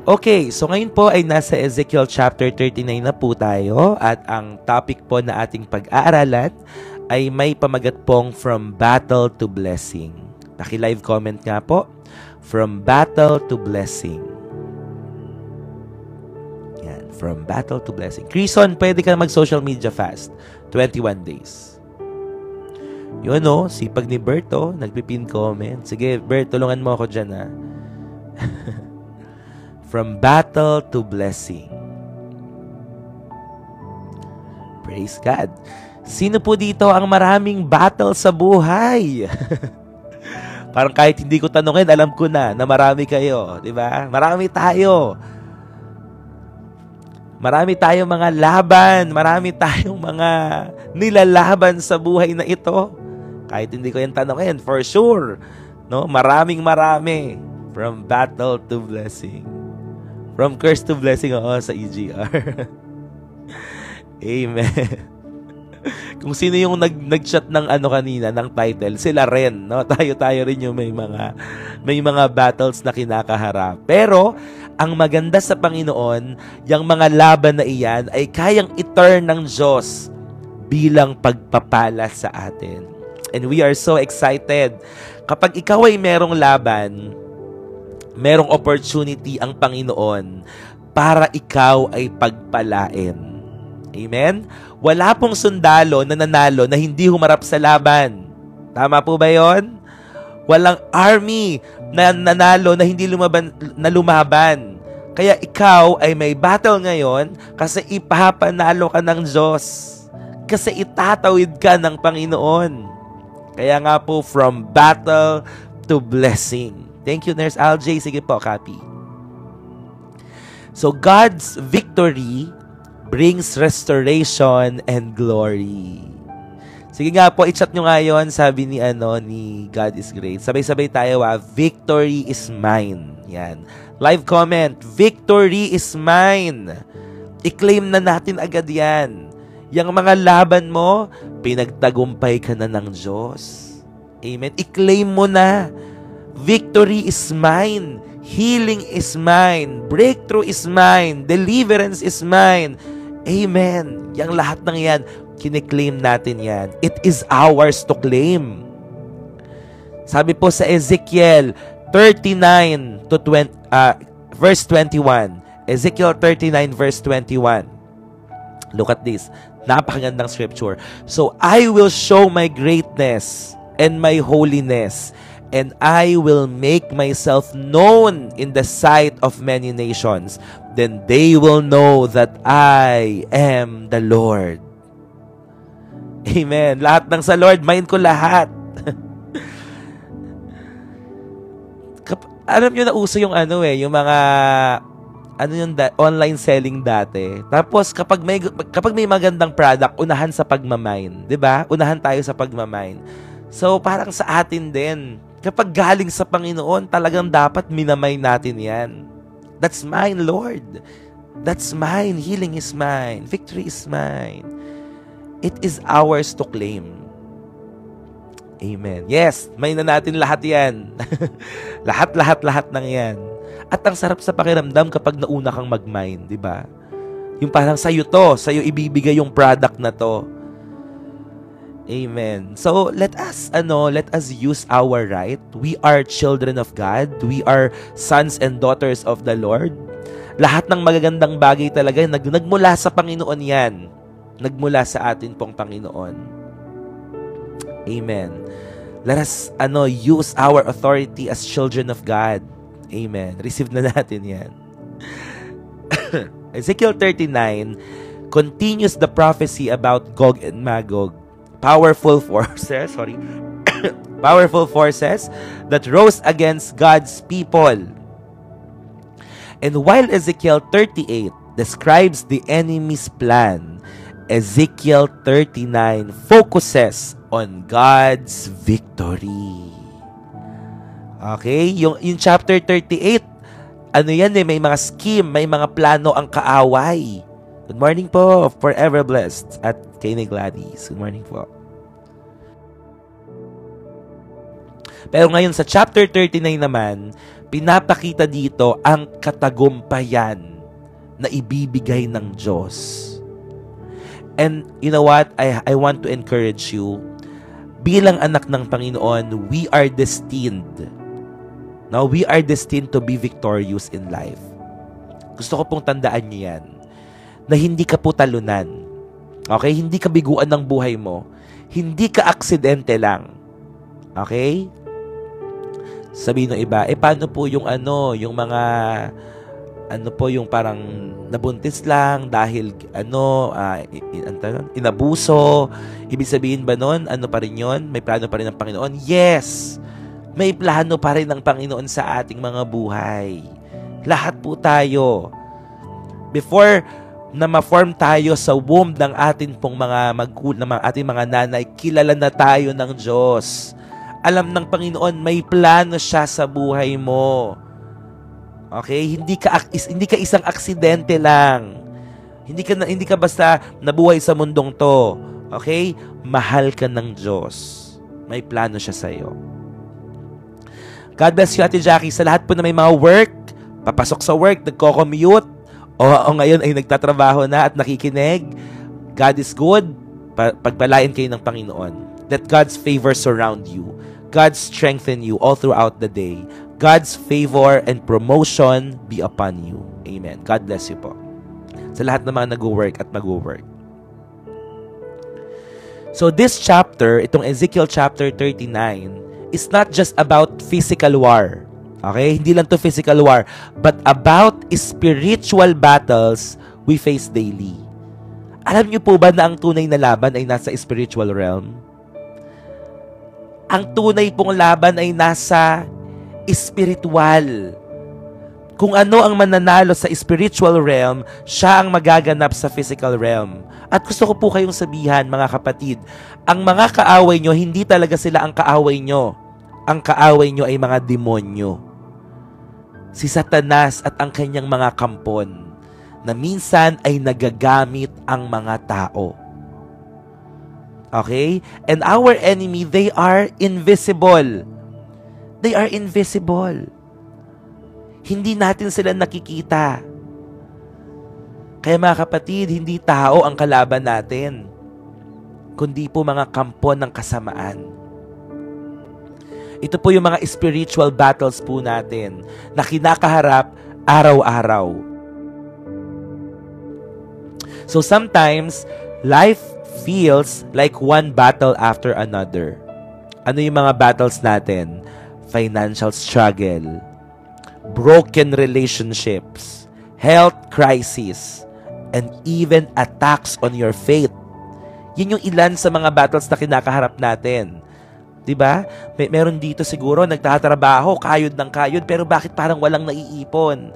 Okay, so ngayon po ay nasa Ezekiel chapter 39 na po tayo at ang topic po na ating pag-aaralan ay may pamagat pong From Battle to Blessing. Paki-live comment nga po, From Battle to Blessing. Yan, From Battle to Blessing. Krison, pwede ka mag-social media fast. 21 days. Yun o, sipag ni Berto, nagpipin comment. Sige, Bert, tulungan mo ako dyan ha. From battle to blessing. Praise God. Sino po dito ang maraming battle sa buhay? Parang kahit hindi ko tanungin, alam ko na marami kayo. Diba? Marami tayo. Marami tayong mga laban. Marami tayong mga nilalaban sa buhay na ito. Kahit hindi ko yan tanungin, for sure. No? Marami. From battle to blessing. From curse to blessing, sa EGR. Amen. Kung sino yung nag-chat ng kanina, ng title, sila rin, no? Tayo rin yung may mga battles na kinakaharap. Pero, ang maganda sa Panginoon, yung mga laban na iyan ay kayang i-turn ng Diyos bilang pagpapala sa atin. And we are so excited. Kapag ikaw ay merong laban, merong opportunity ang Panginoon para ikaw ay pagpalain. Amen? Wala pong sundalo na nanalo na hindi humarap sa laban. Tama po ba yon? Walang army na nanalo na hindi lumaban. Kaya ikaw ay may battle ngayon kasi ipapanalo ka ng Diyos. Kasi itatawid ka ng Panginoon. Kaya nga po, from battle to blessing. Thank you, Nurse LJ. Sige po, copy. So, God's victory brings restoration and glory. Sige nga po, i-chat nyo nga yun, sabi ni God is great. Sabay-sabay tayo, victory is mine. Yan. Live comment, victory is mine. I-claim na natin agad yan. Yang mga laban mo, pinagtagumpay ka na ng Diyos. Amen. I-claim mo na. Victory is mine. Healing is mine. Breakthrough is mine. Deliverance is mine. Amen. Yang lahat ng yan, kiniklaim natin yan. It is ours to claim. Sabi po sa Ezekiel 39 to 20, verse 21. Ezekiel 39 verse 21. Look at this. Napakagandang scripture. So, I will show my greatness and my holiness, and I will make myself known in the sight of many nations. Then they will know that I am the Lord. Amen. Lahat ng sa Lord, mind ko lahat. Alam nyo na uso yung yung mga online selling dati. Tapos kapag may magandang product, unahan sa pagmamine, 'di ba? Unahan tayo sa pagmamine. So parang sa atin din, kapag galing sa Panginoon, talagang dapat minamay natin 'yan. That's mine, Lord. That's mine. Healing is mine. Victory is mine. It is ours to claim. Amen. Yes, may na natin lahat 'yan. lahat ng 'yan. At ang sarap sa pakiramdam kapag nauna kang mag-mine, di ba? Yung parang sa'yo ibibigay yung product na to. Amen. So, let us use our right. We are children of God. We are sons and daughters of the Lord. Lahat ng magagandang bagay talaga, nagmula sa Panginoon yan. Nagmula sa atin pong Panginoon. Amen. Let us, use our authority as children of God. Amen. Receive na natin yan. Ezekiel 39 continues the prophecy about Gog and Magog. Powerful forces that rose against God's people. And while Ezekiel 38 describes the enemy's plan, Ezekiel 39 focuses on God's victory. Okay? Yung chapter 38, may mga scheme, may mga plano ang kaaway. Good morning po, forever blessed at Kayne Gladys. Good morning po. Pero ngayon sa chapter 39 naman, Pinapakita dito ang katagumpayan na ibibigay ng Diyos. And you know what? I want to encourage you. Bilang anak ng Panginoon, we are destined. Now, we are destined to be victorious in life. Gusto ko pong tandaan niyo yan. Na hindi ka po talunan. Okay? Hindi ka biguan ng buhay mo. Hindi ka aksidente lang. Okay? Sabihin ng iba, paano po yung yung mga, yung parang nabuntis lang dahil, inabuso. Ibig sabihin ba nun, pa rin yun? May plano pa rin ng Panginoon? Yes! May plano pa rin ng Panginoon sa ating mga buhay. Lahat po tayo. Before na ma-form tayo sa womb ng ating pong mga ating mga nanay, kilala na tayo ng Diyos. Alam ng Panginoon, may plano siya sa buhay mo. Okay? Hindi ka isang aksidente lang. Hindi ka basta nabuhay sa mundong to. Okay? Mahal ka ng Diyos. May plano siya sa iyo. God bless you, Ate Jackie. Sa lahat po na may mga work, papasok sa work, nagko-commute, o ngayon ay nagtatrabaho na at nakikinig, God is good. Pagpalain kayo ng Panginoon. Let God's favor surround you. God strengthen you all throughout the day. God's favor and promotion be upon you. Amen. God bless you po. Sa lahat ng mga nag-work at mag-work. So this chapter, itong Ezekiel chapter 39, is not just about physical war. Okay? Hindi lang to physical war, but about spiritual battles we face daily. Alam niyo po ba na ang tunay na laban ay nasa spiritual realm? Ang tunay pong laban ay nasa spiritual. Kung ano ang mananalo sa spiritual realm, siya ang magaganap sa physical realm. At gusto ko po kayong sabihan, mga kapatid, ang mga kaaway nyo, hindi talaga sila ang kaaway nyo. Ang kaaway nyo ay mga demonyo. Si Satanas at ang kanyang mga kampon na minsan ay nagagamit ang mga tao. Okay? And our enemy, they are invisible. They are invisible. Hindi natin sila nakikita. Kaya mga kapatid, hindi tao ang kalaban natin, kundi po mga kampon ng kasamaan. Ito po yung mga spiritual battles po natin na kinakaharap araw-araw. So sometimes, life feels like one battle after another. Ano yung mga battles natin? Financial struggle, broken relationships, health crisis, and even attacks on your faith. Yun yung ilan sa mga battles na kinakaharap natin. Diba? Meron dito siguro, nagtatrabaho, kayod ng kayod, pero bakit parang walang naiipon?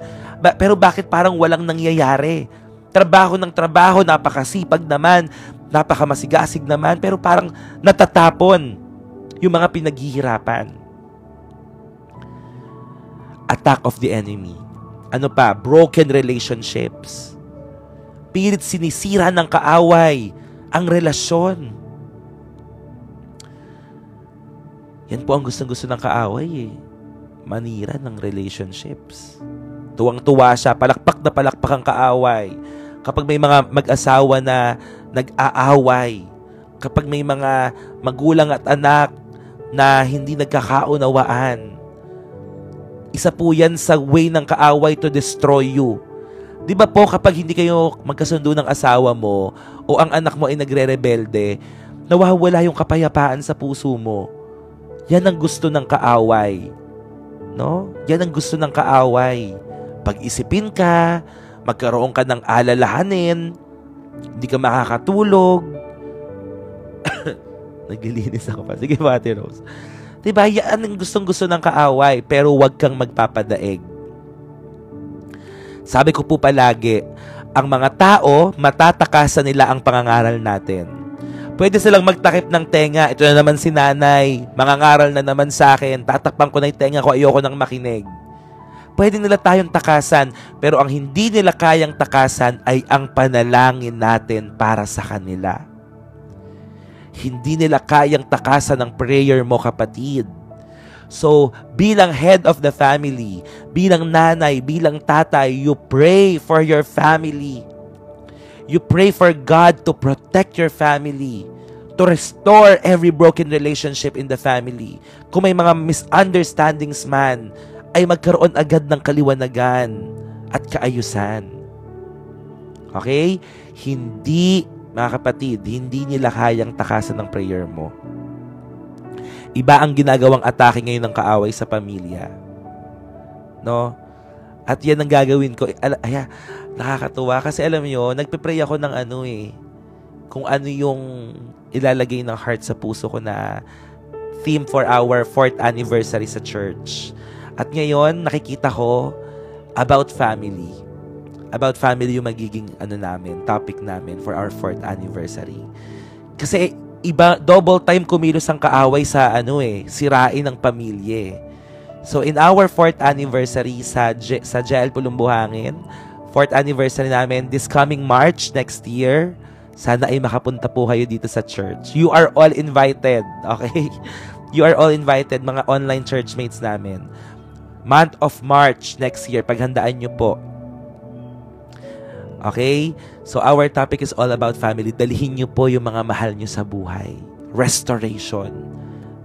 Pero bakit parang walang nangyayari? Trabaho ng trabaho, napakasipag naman, napakamasigasig naman, pero parang natatapon yung mga pinaghihirapan. Attack of the enemy. Ano pa? Broken relationships. Pilit sinisira ng kaaway ang relasyon. Yan po ang gustong-gusto ng kaaway eh. Manira ng relationships. Tuwang-tuwa siya, palakpak na palakpak ang kaaway. Kapag may mga mag-asawa na nag-aaway, kapag may mga magulang at anak na hindi nagkakaunawaan, isa po yan sa way ng kaaway to destroy you. Di ba po kapag hindi kayo magkasundo ng asawa mo o ang anak mo ay nagre-rebelde, nawawala yung kapayapaan sa puso mo. Yan ang gusto ng kaaway. No? Yan ang gusto ng kaaway. Pag-isipin ka, magkaroon ka ng alalahanin, hindi ka makakatulog. Naglilinis ako pa. Sige ba, Ate Rose? Diba, yan ang gustong-gusto ng kaaway, pero huwag kang magpapadaig. Sabi ko po palagi, ang mga tao, matatakasan nila ang pangangaral natin. Pwede silang magtakip ng tenga. Ito na naman si nanay. Mangangaral na naman sa akin. Tatakpan ko na yung tenga ko. Ayoko nang makinig. Pwede nila tayong takasan. Pero ang hindi nila kayang takasan ay ang panalangin natin para sa kanila. Hindi nila kayang takasan ang prayer mo, kapatid. So, bilang head of the family, bilang nanay, bilang tatay, you pray for your family. You pray for God to protect your family, to restore every broken relationship in the family. Kung may mga misunderstandings man, ay magkaroon agad ng kaliwanagan at kaayusan. Okay? Hindi, mga kapatid, hindi nila kayang takasan ng prayer mo. Iba ang ginagawang atake ngayon ng kaaway sa pamilya. No? At yan ang gagawin ko. Nakakatuwa kasi alam nyo, nagpe-pray ako ng kung ano yung ilalagay ng heart sa puso ko na theme for our 4th anniversary sa church. At ngayon, nakikita ko about family. About family yung magiging topic namin for our 4th anniversary. Kasi iba, double time kumilos ang kaaway sa sirain ng pamilya. So in our 4th anniversary sa JL Pulumbuhangin, 4th anniversary namin this coming March next year, sana ay makapunta po kayo dito sa church. You are all invited, okay? You are all invited, mga online churchmates namin. Month of March next year, paghandaan nyo po. Okay? So, our topic is all about family. Dalihin nyo po yung mga mahal nyo sa buhay. Restoration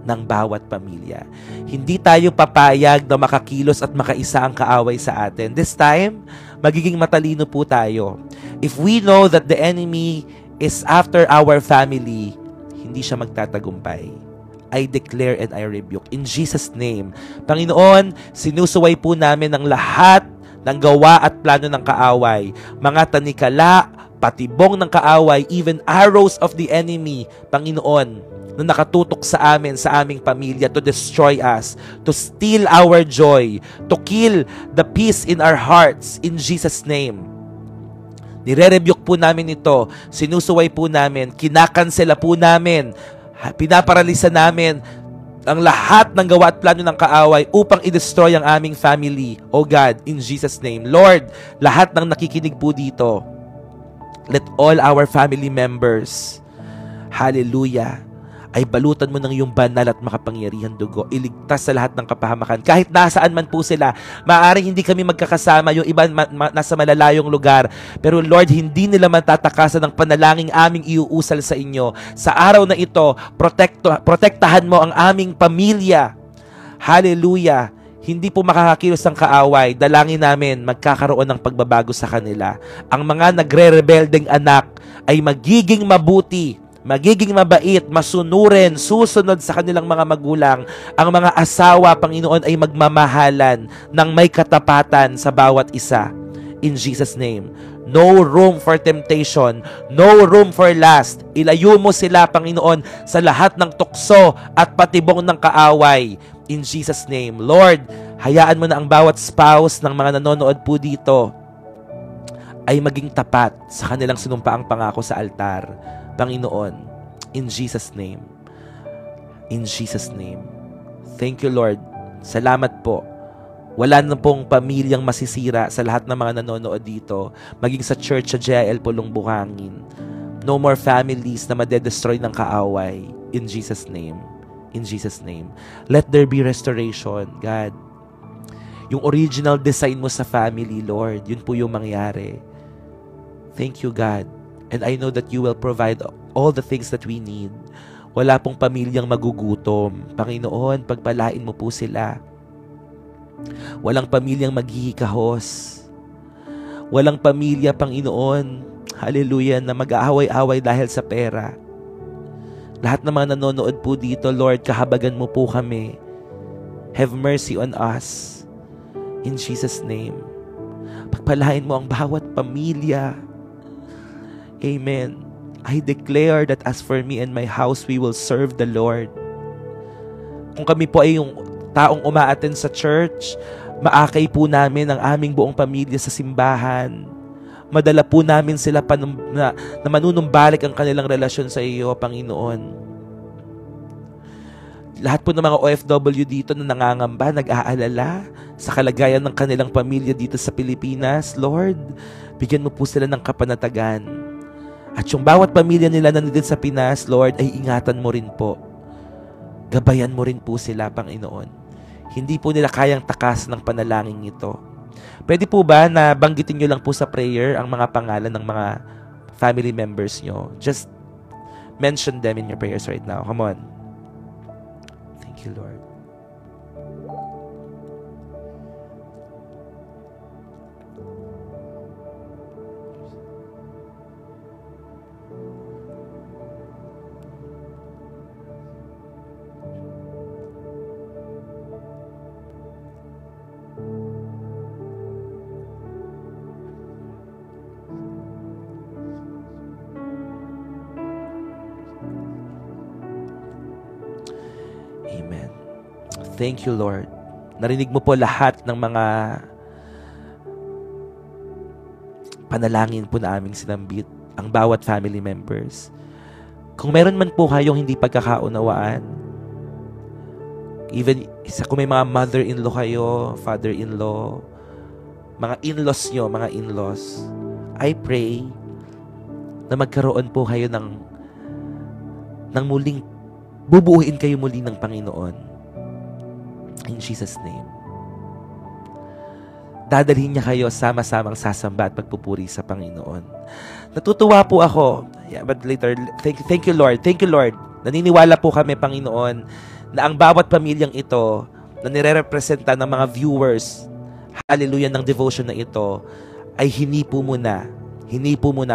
ng bawat pamilya. Hindi tayo papayag na makakilos at makaisa ang kaaway sa atin. This time, magiging matalino po tayo. If we know that the enemy is after our family, hindi siya magtatagumpay. I declare and I rebuke. In Jesus' name, Panginoon, sinusuway po namin ang lahat ng gawa at plano ng kaaway, mga tanikala, patibong ng kaaway, even arrows of the enemy, Panginoon, na nakatutok sa amin, sa aming pamilya, to destroy us, to steal our joy, to kill the peace in our hearts, in Jesus' name. Nire-rebuke po namin ito, sinusuway po namin, kinakansela po namin, pinaparalisa namin ang lahat ng gawa at plano ng kaaway upang i-destroy ang aming family. O God, in Jesus' name. Lord, lahat ng nakikinig po dito, let all our family members, hallelujah, ay balutan mo ng iyong banal at makapangyarihan dugo. Iligtas sa lahat ng kapahamakan. Kahit nasaan man po sila, maaaring hindi kami magkakasama, yung iba nasa malalayong lugar. Pero Lord, hindi nila matatakasan ng panalangin aming iuusal sa inyo. Sa araw na ito, protektahan mo ang aming pamilya. Hallelujah. Hindi po makakakilos ang kaaway. Dalangin namin, magkakaroon ng pagbabago sa kanila. Ang mga nagre-rebeldeng anak ay magiging mabuti, magiging mabait, masunurin, susunod sa kanilang mga magulang. Ang mga asawa, Panginoon, ay magmamahalan ng may katapatan sa bawat isa. In Jesus' name. No room for temptation. No room for lust. Ilayo mo sila, Panginoon, sa lahat ng tukso at patibong ng kaaway. In Jesus' name. Lord, hayaan mo na ang bawat spouse ng mga nanonood po dito ay maging tapat sa kanilang sinumpaang pangako sa altar. Panginoon, in Jesus' name. In Jesus' name. Thank you, Lord. Salamat po. Wala na pong pamilyang masisira sa lahat ng mga nanonood dito, maging sa church sa JL Pulumbuhangin. No more families na madedestroy ng kaaway. In Jesus' name. In Jesus' name. Let there be restoration, God. Yung original design mo sa family, Lord, yun po yung mangyari. Thank you, God. And I know that you will provide all the things that we need. Wala pong pamilyang magugutom. Panginoon, pagpalain mo po sila. Walang pamilyang maghihikahos. Walang pamilya, Panginoon, hallelujah, na mag-aaway-away dahil sa pera. Lahat ng mga nanonood po dito, Lord, kahabagan mo po kami. Have mercy on us. In Jesus' name. Pagpalain mo ang bawat pamilya. Amen. I declare that as for me and my house, we will serve the Lord. Kung kami po ay yung taong umaattend sa church, maakay po namin ang aming buong pamilya sa simbahan. Madala po namin sila na manunumbalik ang kanilang relasyon sa iyo, Panginoon. Lahat po ng mga OFW dito na nangangamba, nag-aalala sa kalagayan ng kanilang pamilya dito sa Pilipinas, Lord, bigyan mo po sila ng kapanatagan. At yung bawat pamilya nila na nandito sa Pinas, Lord, ay ingatan mo rin po. Gabayan mo rin po sila, Panginoon. Hindi po nila kayang takas ng panalangin ito. Pwede po ba na banggitin nyo lang po sa prayer ang mga pangalan ng mga family members nyo? Just mention them in your prayers right now. Come on. Thank you, Lord. Amen. Thank you, Lord. Narinig mo po lahat ng mga panalangin po na aming sinambit, ang bawat family members. Kung meron man po kayong hindi pagkakaunawaan, even kung may mga mother-in-law kayo, father-in-law, mga in-laws nyo, mga in-laws, I pray na magkaroon po kayo ng muling bubuuin kayo muli ng Panginoon. In Jesus' name. Dadalhin niya kayo sama-samang sasamba at pagpupuri sa Panginoon. Natutuwa po ako. Yeah, but later, thank you, Lord. Thank you, Lord. Naniniwala po kami, Panginoon, na ang bawat pamilyang ito na nire-representa ng mga viewers, hallelujah, ng devotion na ito, ay hinipo muna,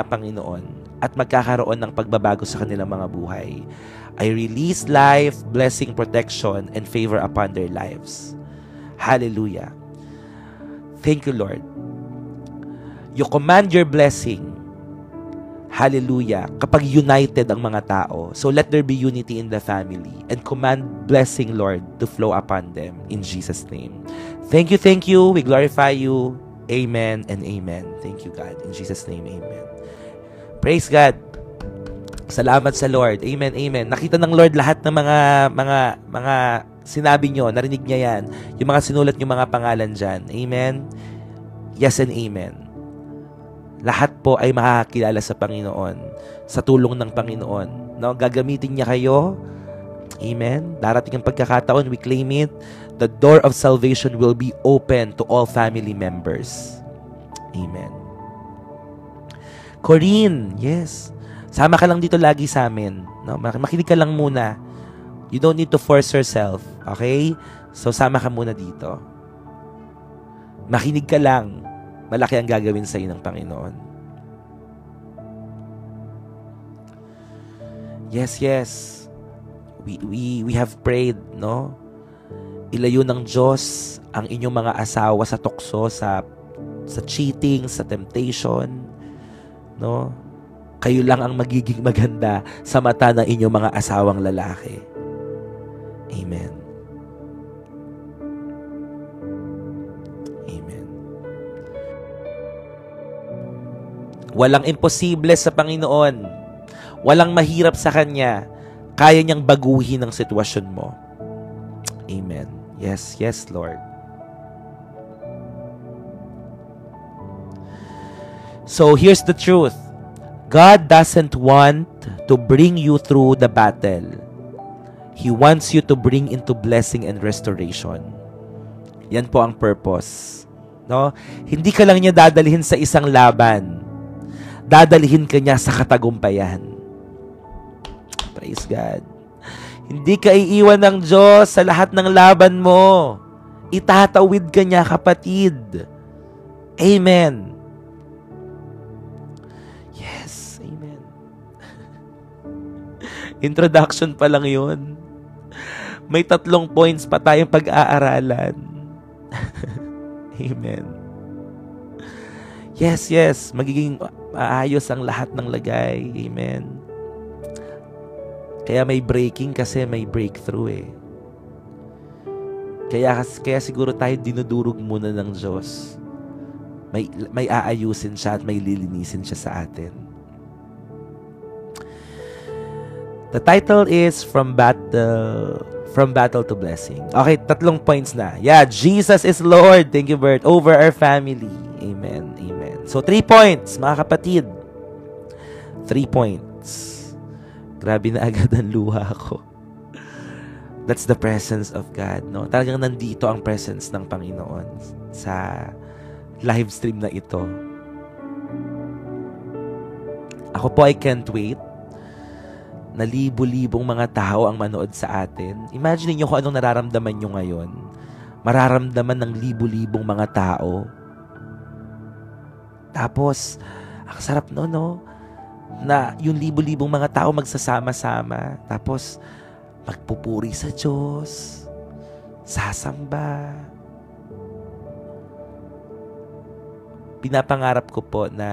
Panginoon, at magkakaroon ng pagbabago sa kanilang mga buhay. I release life, blessing, protection, and favor upon their lives. Hallelujah. Thank you, Lord. You command your blessing. Hallelujah. Kapag united ang mga tao. So let there be unity in the family. And command blessing, Lord, to flow upon them. In Jesus' name. Thank you, thank you. We glorify you. Amen and amen. Thank you, God. In Jesus' name, amen. Praise God. Salamat sa Lord. Amen, amen. Nakita ng Lord lahat ng mga sinabi nyo. Narinig niya yan. Yung mga sinulat nyo mga pangalan dyan. Amen. Yes and amen. Lahat po ay makakakilala sa Panginoon. Sa tulong ng Panginoon. No? Gagamitin niya kayo. Amen. Darating ang pagkakataon. We claim it. The door of salvation will be open to all family members. Amen. Corinne, yes. Sama ka lang dito lagi sa amin. No? Makinig ka lang muna. You don't need to force yourself. Okay? So, sama ka muna dito. Makinig ka lang. Malaki ang gagawin sa iyo ng Panginoon. Yes, yes. We have prayed, no? Ilayo ng Diyos ang inyong mga asawa sa tukso, sa cheating, sa temptation, no? Kayo lang ang magiging maganda sa mata ng inyong mga asawang lalaki. Amen. Amen. Walang imposible sa Panginoon. Walang mahirap sa Kanya. Kaya niyang baguhin ang sitwasyon mo. Amen. Yes, yes, Lord. So, here's the truth. God doesn't want to bring you through the battle. He wants you to bring into blessing and restoration. Yan po ang purpose. No? Hindi ka lang niya dadalhin sa isang laban. Dadalhin ka niya sa katagumpayan. Praise God. Hindi ka iiwan ng Diyos sa lahat ng laban mo. Itatawid ka niya, kapatid. Amen. Introduction pa lang yun. May 3 points pa tayong pag-aaralan. Amen. Yes, yes. Magiging maayos ang lahat ng lagay. Amen. Kaya may breaking kasi may breakthrough eh. Kaya siguro tayo dinudurog muna ng Diyos. May aayusin siya at may lilinisin siya sa atin. The title is From Battle to Blessing. Okay, 3 points na. Yeah, Jesus is Lord. Thank you, Bert. Over our family. Amen. Amen. So, 3 points, mga kapatid. 3 points. Grabe na agad ang luha ko. That's the presence of God, no? Talagang nandito ang presence ng Panginoon sa live stream na ito. Ako po, I can't wait na libo-libong mga tao ang manood sa atin. Imagine niyo kung anong nararamdaman nyo ngayon. Mararamdaman ng libo-libong mga tao. Tapos, ang sarap no? Na yung libo-libong mga tao magsasama-sama. Tapos, magpupuri sa Diyos, sasamba. Pinapangarap ko po na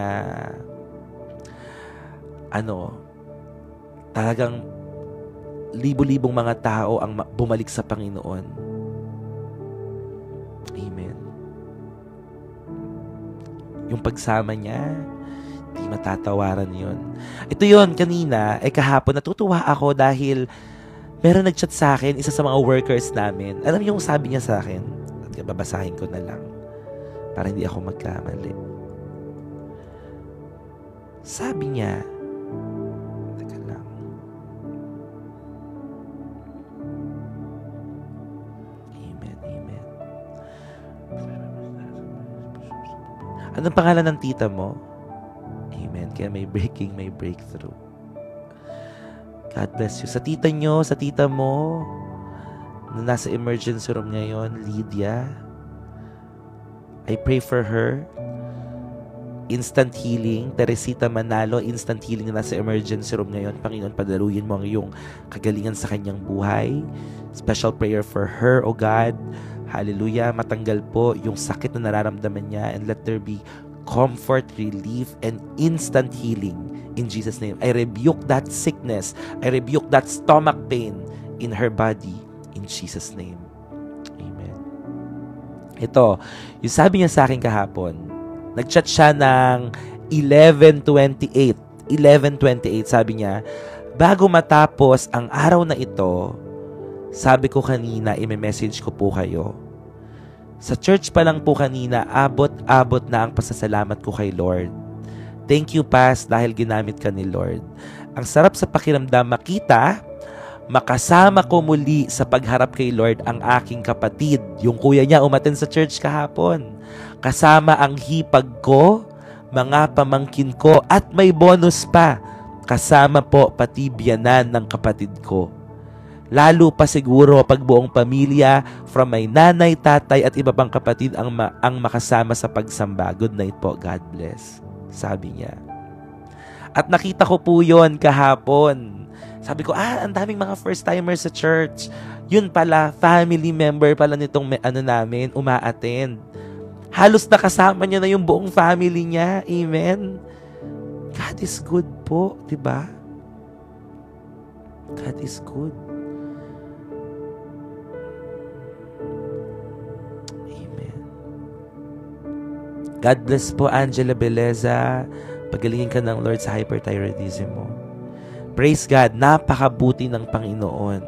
talagang libo-libong mga tao ang bumalik sa Panginoon. Amen. Yung pagsama niya, di matatawaran yun. Ito yun, kanina, kahapon, natutuwa ako dahil meron nag-chat sa akin, isa sa mga workers namin. Alam niyo yung sabi niya sa akin? Babasahin ko na lang para hindi ako magkamali. Sabi niya, teka lang. Amen. Anong pangalan ng tita mo? Amen. Kaya may breaking, may breakthrough. God bless you. Sa tita nyo, sa tita mo, na nasa emergency room ngayon, Lydia, I pray for her. Instant healing. Teresita Manalo, instant healing na nasa emergency room ngayon. Panginoon, padaluyin mo ang iyong kagalingan sa kanyang buhay. Special prayer for her, O God. Hallelujah. Matanggal po yung sakit na nararamdaman niya, and let there be comfort, relief, and instant healing. In Jesus' name, I rebuke that sickness. I rebuke that stomach pain in her body. In Jesus' name. Amen. Ito, yung sabi niya sa akin kahapon, nag-chat siya ng 11:28. 11:28, sabi niya, bago matapos ang araw na ito, sabi ko kanina, i-message ko po kayo. Sa church pa lang po kanina, abot-abot na ang pasasalamat ko kay Lord. Thank you, Pas, dahil ginamit ka ni Lord. Ang sarap sa pakiramdam makita, makasama ko muli sa pagharap kay Lord ang aking kapatid. Yung kuya niya umattend sa church kahapon. Kasama ang hipag ko, mga pamangkin ko, at may bonus pa. Kasama po pati biyanan ng kapatid ko. Lalo pa siguro pag buong pamilya, from my nanay, tatay, at iba pang kapatid ang makasama sa pagsamba. Good night po. God bless. Sabi niya. At nakita ko po yun kahapon. Sabi ko, ang daming mga first-timers sa church. Yun pala, family member pala nitong namin, uma-attend. Halos nakasama niya na yung buong family niya. Amen? God is good po, diba? God is good. God bless po, Angela Beleza. Pagalingin ka ng Lord sa hyperthyroidism mo. Praise God. Napakabuti ng Panginoon.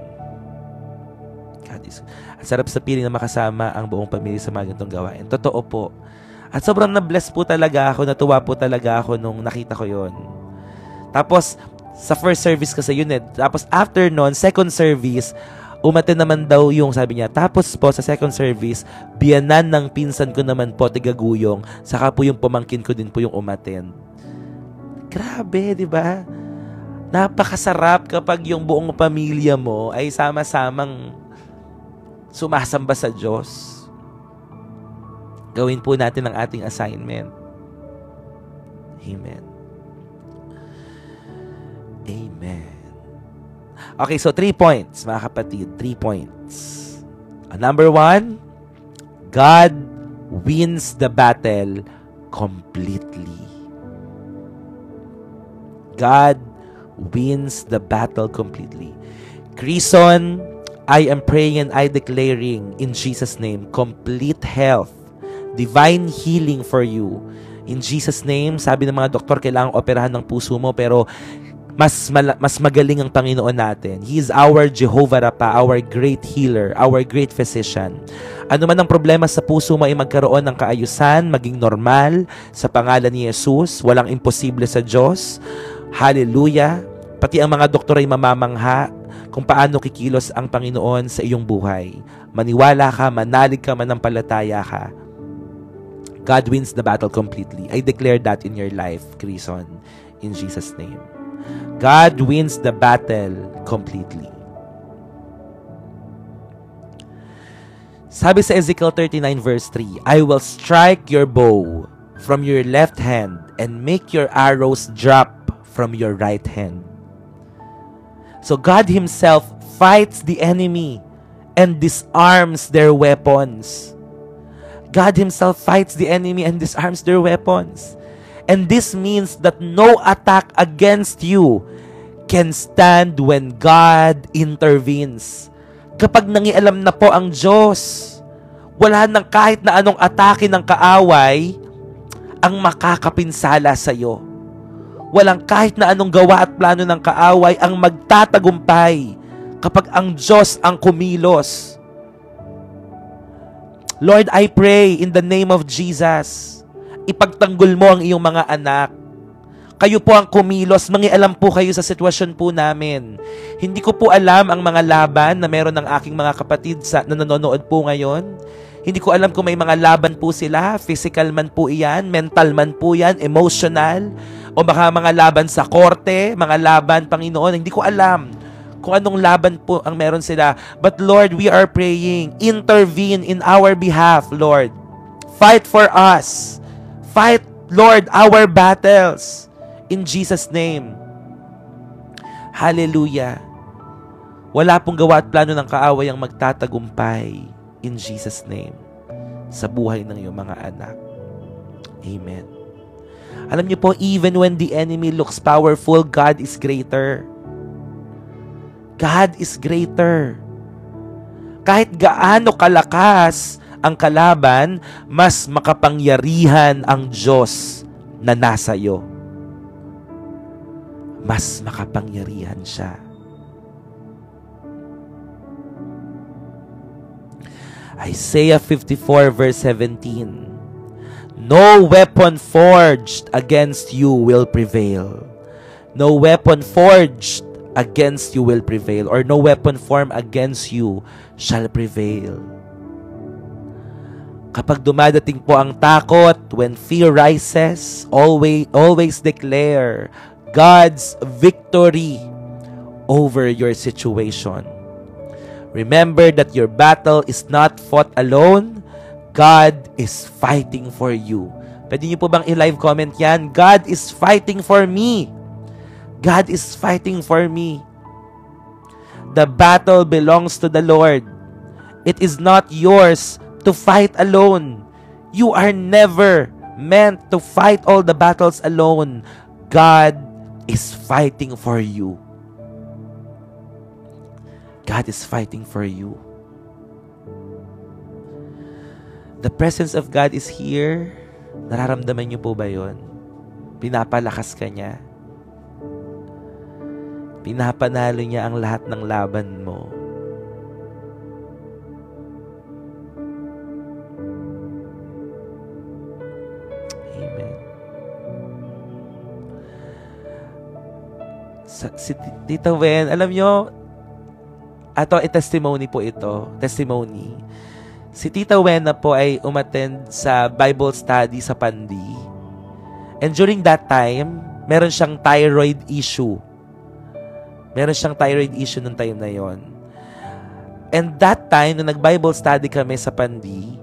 God is... Ang sarap sa piling na makasama ang buong pamilya sa mga ganitong gawain. Totoo po. At sobrang na-bless po talaga ako, natuwa po talaga ako nung nakita ko yon. Tapos, sa first service kasi yun Tapos after nun, second service, umattend naman daw yung sabi niya. Tapos po sa second service, biyanan ng pinsan ko naman po, tigaguyong. Saka po yung pamangkin ko din po yung umattend. Grabe, di ba? Napakasarap kapag yung buong pamilya mo ay sama-samang sumasamba sa Diyos. Gawin po natin ang ating assignment. Amen. Amen. Okay, so 3 points, mga kapatid. 3 points. Number 1, God wins the battle completely. God wins the battle completely. Grison, I am praying and I declaring in Jesus' name, complete health, divine healing for you. In Jesus' name, sabi ng mga doktor, kailangang operahan ng puso mo, pero mas magaling ang Panginoon natin. He is our Jehovah Rapha, our great healer, our great physician. Ano man ang problema sa puso mo ay magkaroon ng kaayusan, maging normal sa pangalan ni Jesus. Walang imposible sa Diyos. Hallelujah. Pati ang mga doktor ay mamamangha kung paano kikilos ang Panginoon sa iyong buhay. Maniwala ka, manalig ka, manampalataya ka. God wins the battle completely. I declare that in your life, Crison, in Jesus' name. God wins the battle completely. Sabi sa Ezekiel 39 verse 3, I will strike your bow from your left hand and make your arrows drop from your right hand. So God Himself fights the enemy and disarms their weapons. God Himself fights the enemy and disarms their weapons. And this means that no attack against you can stand when God intervenes. Kapag nangialam na po ang Diyos, wala nang kahit na anong atake ng kaaway ang makakapinsala sa iyo. Walang kahit na anong gawa at plano ng kaaway ang magtatagumpay kapag ang Diyos ang kumilos. Lord, I pray in the name of Jesus, ipagtanggol mo ang iyong mga anak. Kayo po ang kumilos, mangialam po kayo sa sitwasyon po namin. Hindi ko po alam ang mga laban na meron ng aking mga kapatid na nanonood po ngayon. Hindi ko alam kung may mga laban po sila, physical man po iyan, mental man po yan, emotional, o baka mga laban sa korte, mga laban, Panginoon, hindi ko alam kung anong laban po ang meron sila. But Lord, we are praying, intervene in our behalf, Lord. Fight for us. Fight, Lord, our battles. In Jesus' name. Hallelujah. Wala pong gawa at plano ng kaaway ang magtatagumpay. In Jesus' name. Sa buhay ng iyong mga anak. Amen. Alam niyo po, even when the enemy looks powerful, God is greater. God is greater. Kahit gaano kalakas ang kalaban, mas makapangyarihan ang Diyos na nasa iyo. Mas makapangyarihan siya. Isaiah 54 verse 17. No weapon forged against you will prevail. No weapon forged against you will prevail, or no weapon formed against you shall prevail. Kapag dumadating po ang takot, when fear rises, always declare God's victory over your situation. Remember that your battle is not fought alone. God is fighting for you. Pwede niyo po bang i-live comment yan? God is fighting for me. God is fighting for me. The battle belongs to the Lord. It is not yours to fight alone. You are never meant to fight all the battles alone. God is fighting for you. God is fighting for you. The presence of God is here. Nararamdaman niyo po ba yun? Pinapalakas ka niya. Pinapanalo niya ang lahat ng laban mo. Amen. Si Tita Wen, alam nyo, testimony po ito. Testimony. Si Tita Wen na po ay umattend sa Bible study sa Pandi. And during that time, meron siyang thyroid issue. Meron siyang thyroid issue nung time na yon. And that time, nung nag-Bible study kami sa Pandi,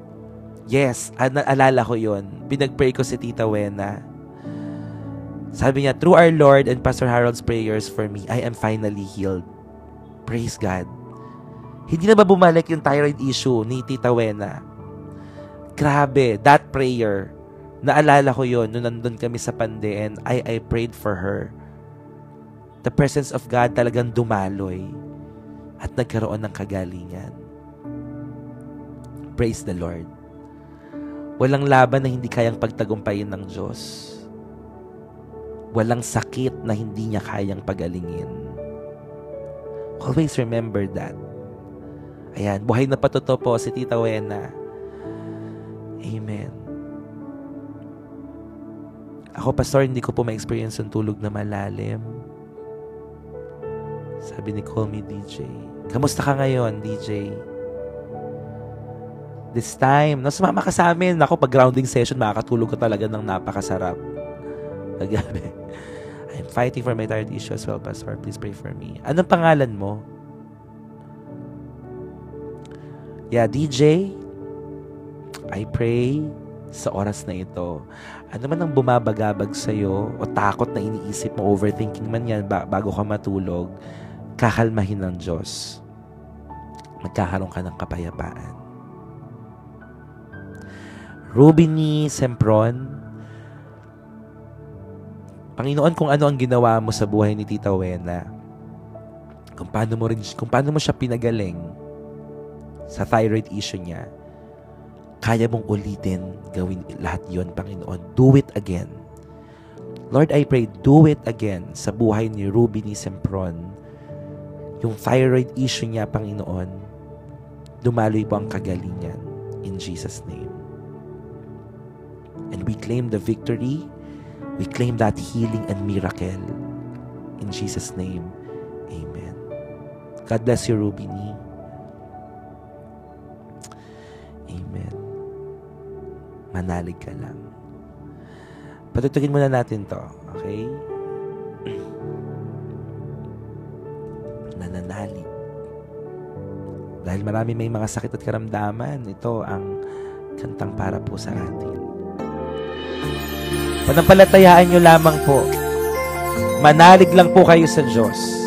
yes, naalala ko yon. Pinag-pray ko si Tita Wena. Sabi niya, through our Lord and Pastor Harold's prayers for me, I am finally healed. Praise God. Hindi na ba bumalik yung thyroid issue ni Tita Wena? Grabe, that prayer. Naalala ko yon nung nandun kami sa Pandi and I prayed for her. The presence of God talagang dumaloy at nagkaroon ng kagalingan. Praise the Lord. Walang laban na hindi kayang pagtagumpayin ng Diyos. Walang sakit na hindi niya kayang pagalingin. Always remember that. Ayan, buhay na patuto po si Tita Wena. Amen. Ako, Pastor, hindi ko po ma-experience yung tulog na malalim. Sabi ni Call Me DJ. Kamusta ka ngayon, DJ? This time, no, sumama ka sa amin. Ako, pag grounding session, makakatulog ka talaga ng napakasarap. Agabi. I'm fighting for my tired issue as well, Pastor. Please pray for me. Anong pangalan mo? Yeah, DJ, I pray sa oras na ito. Ano man ang bumabagabag sa'yo o takot na iniisip mo, overthinking man yan bago ka matulog, kakalmahin ng Diyos. Magkakaroon ka ng kapayapaan. Rubini Sempron, Panginoon, kung ano ang ginawa mo sa buhay ni Tita Wena, kung paano mo siya pinagaling sa thyroid issue niya, kaya mong ulitin, gawin lahat yon, Panginoon. Do it again. Lord, I pray, do it again sa buhay ni Rubini Sempron. Yung thyroid issue niya, Panginoon, dumaloy po ang kagalingan. In Jesus' name. And we claim the victory. We claim that healing and miracle. In Jesus' name, amen. God bless you, Rubini. Amen. Manalig ka lang. Patutugin muna natin to. Okay? Nananalig. Dahil marami may mga sakit at karamdaman, ito ang kantang para po sa atin. Panampalatayaan nyo lamang po. Manalig lang po kayo sa Diyos.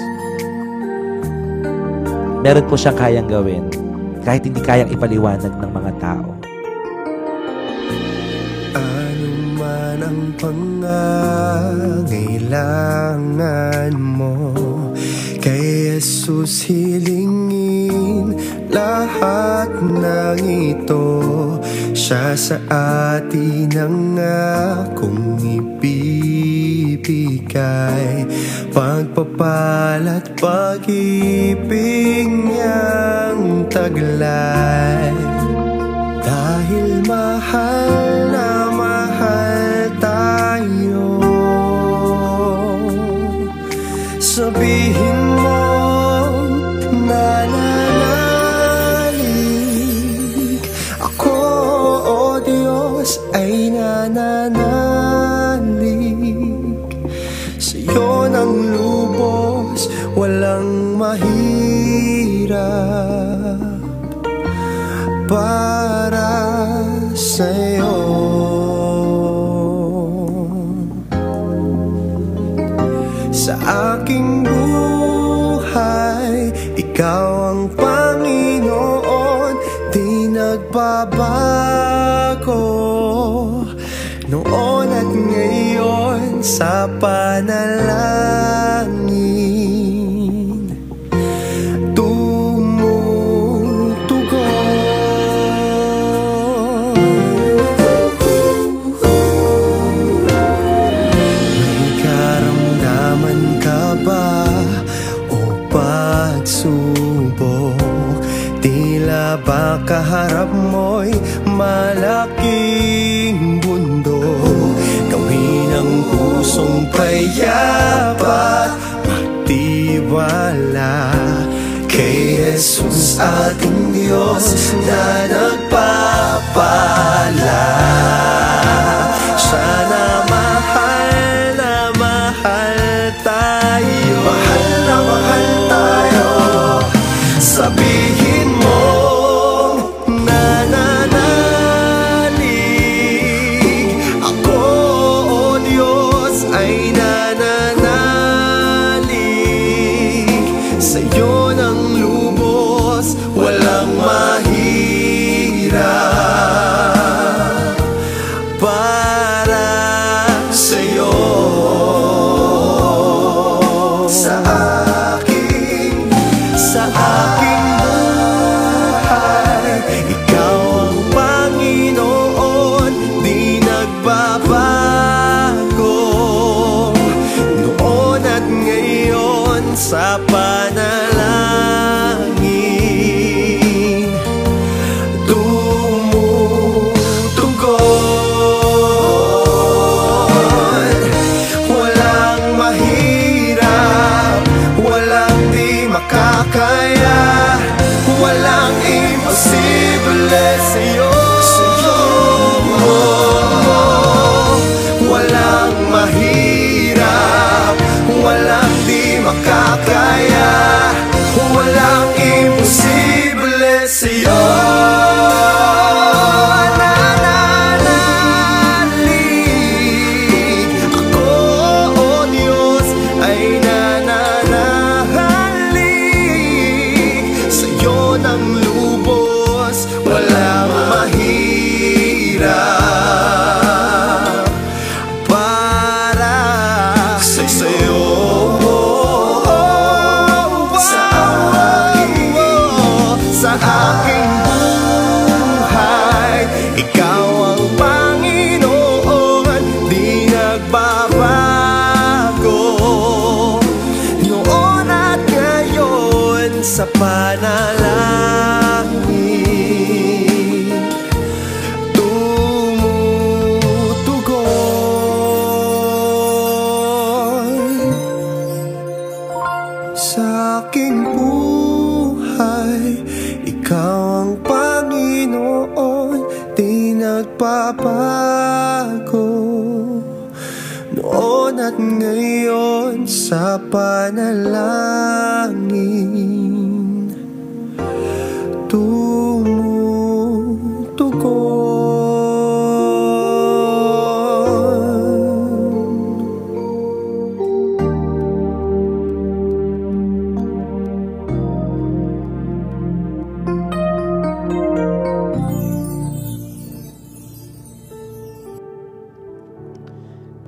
Meron po siyang kayang gawin kahit hindi kayang ipaliwanag ng mga tao. Ano man ang pangangailangan mo, kay Jesus hilingin lahat ng ito. Siya sa atin ang akong ibibigay, pagpapala't pag-ibig niyang taglay. Dahil mahal na mahal tayo, sabihin mo nananalig ako, o Diyos, ay nananalig sa'yo ng lubos, walang mahirap para sa'yo. Sa aking buhay, ikaw ang Panginoon, di nagbabago. Noon at ngayon sa panalangin, ba kaharap mo'y malaking bundok, gawin ang pusong payapat, magtiwala kay Jesus ating Diyos na nagpapala. Siya na mahal tayo, mahal na mahal tayo. Sabihin mo sa panalangin, tumutugon. Walang mahirap, walang di sa panalangin tumutugon. Sa aking buhay, ikaw ang Panginoon, di nagbabago. Noon at ngayon sa panalangin tumutugon.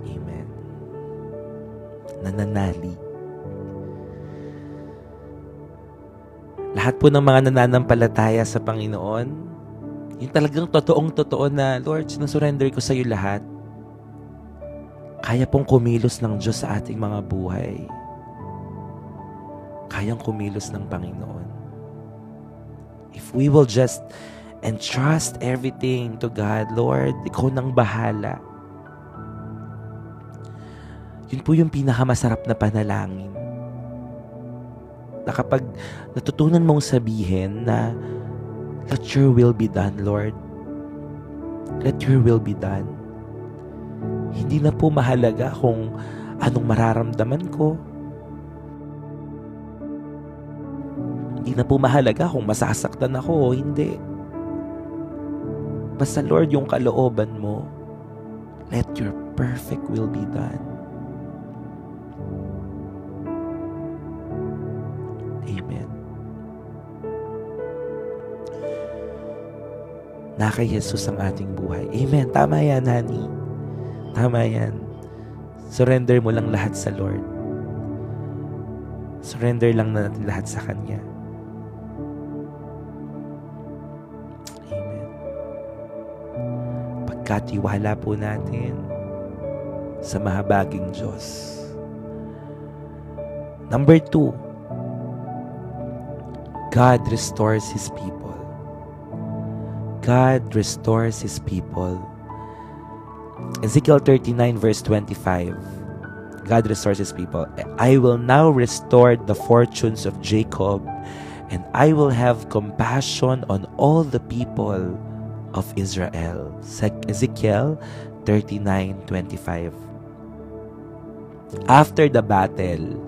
Amen. Nananali. Lahat po ng mga nananampalataya sa Panginoon, yung talagang totoong-totoo na, Lord, sinusurrender ko sa iyo lahat. Kaya pong kumilos ng Diyos sa ating mga buhay. Kayang kumilos ng Panginoon. If we will just entrust everything to God, Lord, ikaw nang bahala. Yun po yung pinakamasarap na panalangin. Na kapag natutunan mong sabihin na, let your will be done, Lord. Let your will be done. Hindi na po mahalaga kung anong mararamdaman ko. Hindi na po mahalaga kung masasaktan ako o hindi. Basta, Lord, yung kalooban mo, let your perfect will be done. Amen. Na kay Jesus ang ating buhay. Amen. Tama yan, honey. Tama yan. Surrender mo lang lahat sa Lord. Surrender lang natin lahat sa Kanya. Amen. Pagkatiwala po natin sa mahabaging Diyos. Number 2, God restores His people. God restores His people. Ezekiel 39 verse 25. God restores His people. I will now restore the fortunes of Jacob, and I will have compassion on all the people of Israel. Ezekiel 39:25. After the battle,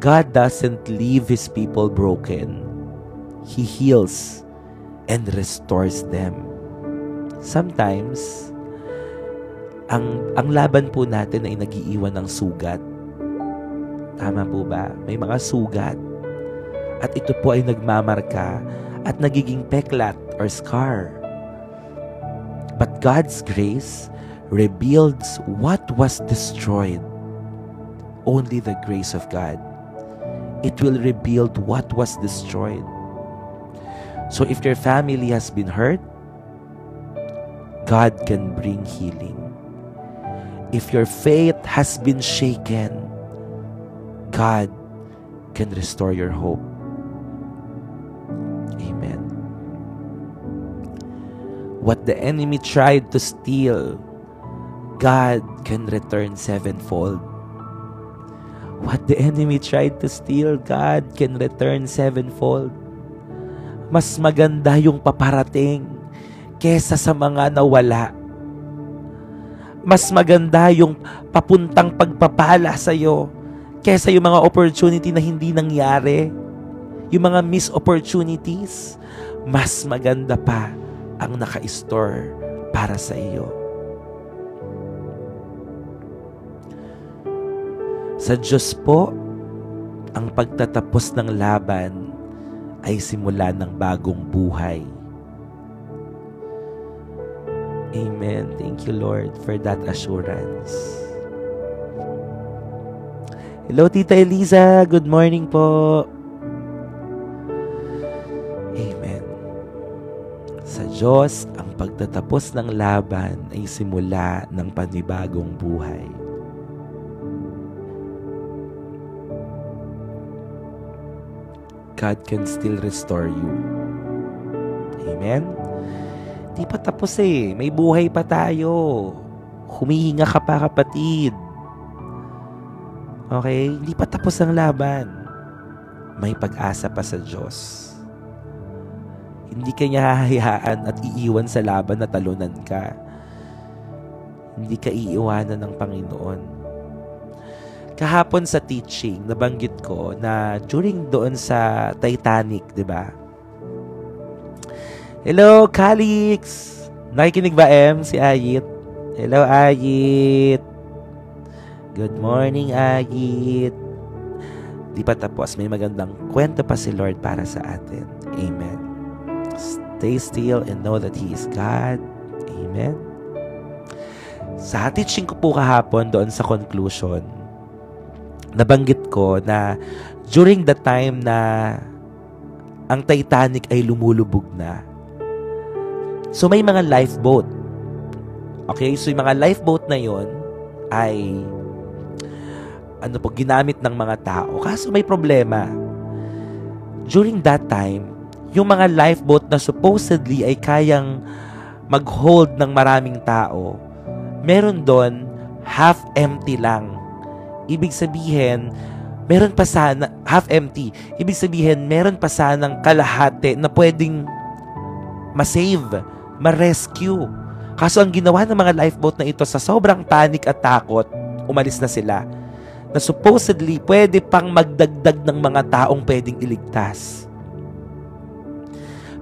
God doesn't leave His people broken. He heals and restores them. Sometimes, ang laban po natin ay nagiiwan ng sugat. Tama po ba? May mga sugat. At ito po ay nagmamarka at nagiging peklat or scar. But God's grace rebuilds what was destroyed. Only the grace of God. It will rebuild what was destroyed. So if your family has been hurt, God can bring healing. If your faith has been shaken, God can restore your hope. Amen. What the enemy tried to steal, God can return sevenfold. What the enemy tried to steal, God can return sevenfold. Mas maganda yung paparating kesa sa mga nawala. Mas maganda yung papuntang pagpapala sa'yo kesa yung mga opportunity na hindi nangyari. Yung mga missed opportunities, mas maganda pa ang naka-store para sa iyo. Sa Diyos po, ang pagtatapos ng laban ay simula ng bagong buhay. Amen. Thank you, Lord, for that assurance. Hello, Tita Eliza. Good morning po. Amen. Sa Diyos, ang pagtatapos ng laban ay simula ng panibagong buhay. God can still restore you. Amen? Di pa tapos eh. May buhay pa tayo. Humihinga ka pa, kapatid. Okay? Hindi pa tapos ang laban. May pag-asa pa sa Diyos. Hindi ka niya hahayaan at iiwan sa laban na talunan ka. Hindi ka iiwanan ng Panginoon. Kahapon sa teaching, nabanggit ko na during doon sa Titanic, di ba? Hello, Calix! Nakikinig ba, si Ayit? Hello, Ayit! Good morning, Ayit! Di pa tapos, may magandang kwento pa si Lord para sa atin. Amen. Stay still and know that He is God. Amen. Sa teaching ko po kahapon doon sa conclusion, nabanggit ko na during the time na ang Titanic ay lumulubog na, so may mga lifeboat. Okay, so yung mga lifeboat na yon ay ginamit ng mga tao. Kaso may problema. During that time, yung mga lifeboat na supposedly ay kayang mag-hold ng maraming tao, meron doon half empty lang. Ibig sabihin, meron pa sana, half empty. Ibig sabihin, meron pa sanang kalahati na pwedeng ma-save, ma-rescue. Kaso ang ginawa ng mga lifeboat na ito, sa sobrang panic at takot, umalis na sila. Na supposedly, pwede pang magdagdag ng mga taong pwedeng iligtas.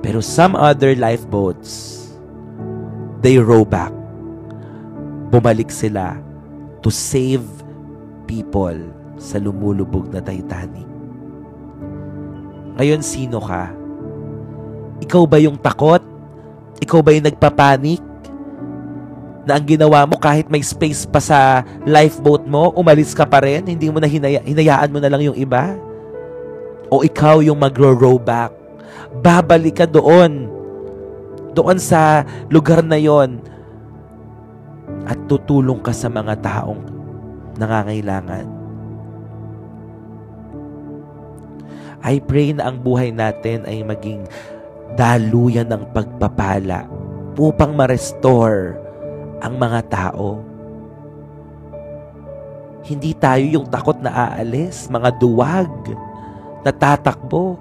Pero some other lifeboats, they row back. Bumalik sila to save people sa lumulubog na Titanic. Ngayon, sino ka? Ikaw ba yung takot? Ikaw ba yung nagpapanik? Na ang ginawa mo kahit may space pa sa lifeboat mo, umalis ka pa rin? Hindi mo na hinayaan mo na lang yung iba? O ikaw yung magro-row back? Babalik ka doon sa lugar na yon at tutulong ka sa mga taong nangangailangan. I pray na ang buhay natin ay maging daluyan ng pagpapala upang ma-restore ang mga tao. Hindi tayo yung takot na aalis, mga duwag na tatakbo.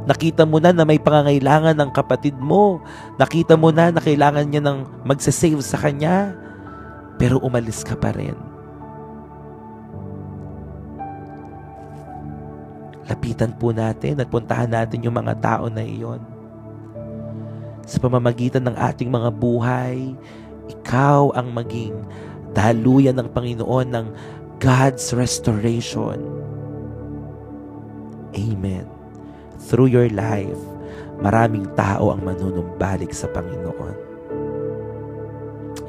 Nakita mo na may pangangailangan ng kapatid mo. Nakita mo na kailangan niya ng magsasave sa kanya. Pero umalis ka pa rin. Lapitan po natin at puntahan natin yung mga tao na iyon. Sa pamamagitan ng ating mga buhay, ikaw ang maging daluyan ng Panginoon ng God's restoration. Amen. Through your life, maraming tao ang manunumbalik sa Panginoon.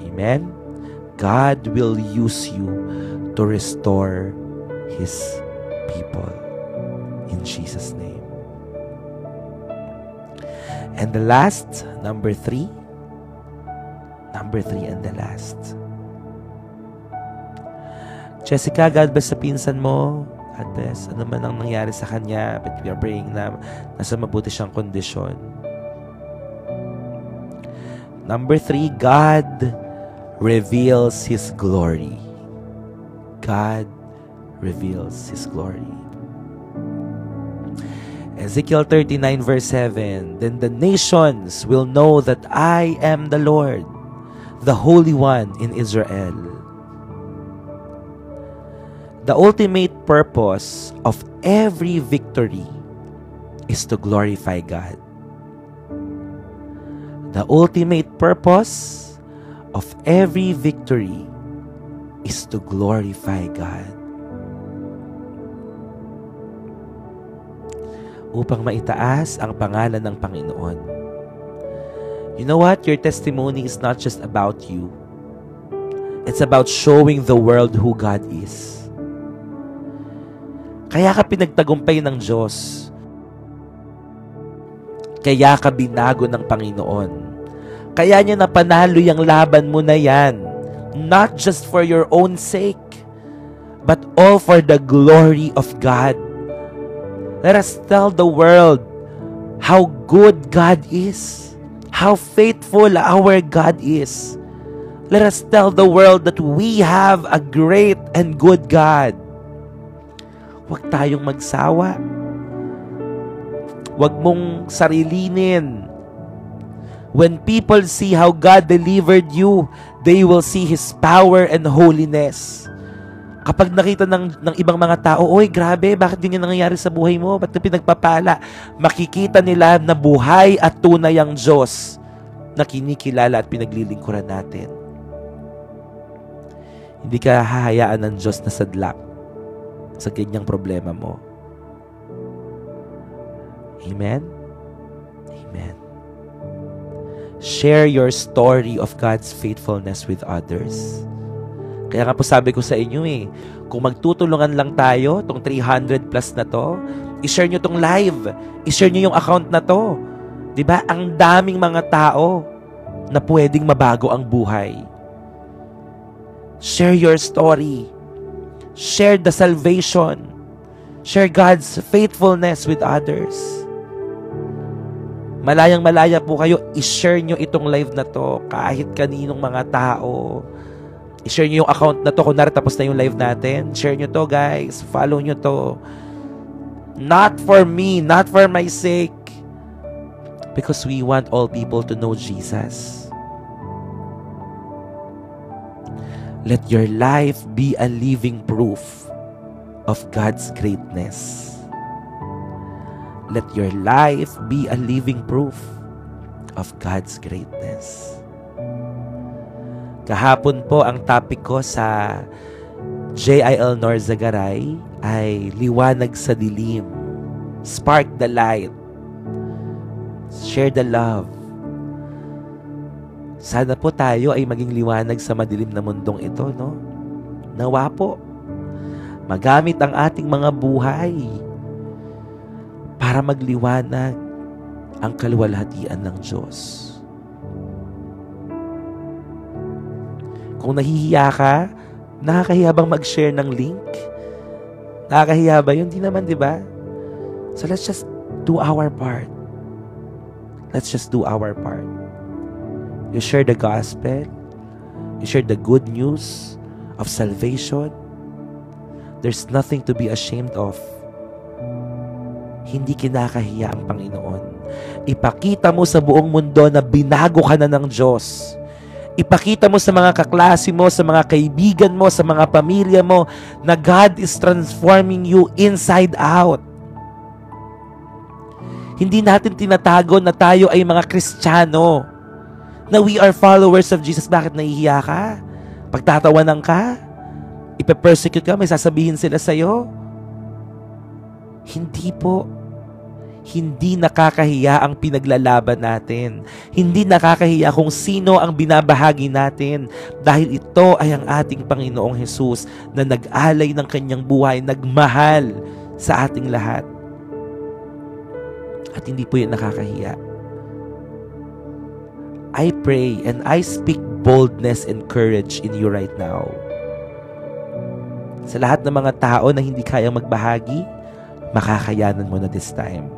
Amen. God will use you to restore His people. In Jesus' name. And the last, number three and the last. Jessica, God bless sa pinsan mo. God bless. Ano man ang nangyari sa kanya, but we are praying na nasa mabuti siyang kondisyon. Number 3, God reveals His glory. God reveals His glory. Ezekiel 39 verse 7, Then the nations will know that I am the Lord, the Holy One in Israel. The ultimate purpose of every victory is to glorify God. The ultimate purpose of every victory is to glorify God. Upang maitaas ang pangalan ng Panginoon. You know what? Your testimony is not just about you. It's about showing the world who God is. Kaya ka pinagtagumpay ng Diyos. Kaya ka binago ng Panginoon. Kaya niya napanalo yung laban mo na yan. Not just for your own sake, but all for the glory of God. Let us tell the world how good God is, how faithful our God is. Let us tell the world that we have a great and good God. Huwag tayong magsawa. Huwag mong sarilinin. When people see how God delivered you, they will see His power and holiness. Kapag nakita ng ibang mga tao, oy, grabe, bakit ganyan nangyayari sa buhay mo? Ba't pinagpapala? Makikita nila na buhay at tunay ang Diyos na kinikilala at pinaglilingkuran natin. Hindi ka hahayaan ng Diyos na sadlak sa ganyang problema mo. Amen? Amen. Share your story of God's faithfulness with others. Kaya nga po sabi ko sa inyo kung magtutulungan lang tayo, tong 300 plus na to, i-share nyo tong live, i-share nyo yung account na to. Diba? Ang daming mga tao na pwedeng mabago ang buhay. Share your story. Share the salvation. Share God's faithfulness with others. Malayang-malaya po kayo, i-share nyo itong live na to kahit kaninong mga tao. I-share nyo yung account na to. Kunwari tapos na yung live natin. Share nyo to, guys. Follow nyo to. Not for me, not for my sake. Because we want all people to know Jesus. Let your life be a living proof of God's greatness. Let your life be a living proof of God's greatness. Kahapon po, ang topic ko sa JIL Norzagaray ay liwanag sa dilim. Spark the light. Share the love. Sana po tayo ay maging liwanag sa madilim na mundong ito, no? Nawa po. Magamit ang ating mga buhay para magliwanag ang kaluwalhatian ng Diyos. Kung nahihiya ka, nakakahiya bang mag-share ng link? Nakakahiya ba yun? Di naman, di ba? So let's just do our part. Let's just do our part. You share the gospel. You share the good news of salvation. There's nothing to be ashamed of. Hindi kinakahiya ang Panginoon. Ipakita mo sa buong mundo na binago ka na ng Diyos. Ipakita mo sa mga kaklase mo, sa mga kaibigan mo, sa mga pamilya mo, na God is transforming you inside out. Hindi natin tinatago na tayo ay mga Kristiyano, na we are followers of Jesus. Bakit nahihiya ka? Pagtatawanan ka? Ipe-persecute ka? May sasabihin sila sa'yo? Hindi po. Hindi nakakahiya ang pinaglalaban natin. Hindi nakakahiya kung sino ang binabahagi natin, dahil ito ay ang ating Panginoong Jesus na nag-alay ng kanyang buhay, nagmahal sa ating lahat. At hindi po yun nakakahiya. I pray and I speak boldness and courage in you right now. Sa lahat ng mga tao na hindi kayang magbahagi, makakayanan mo na this time.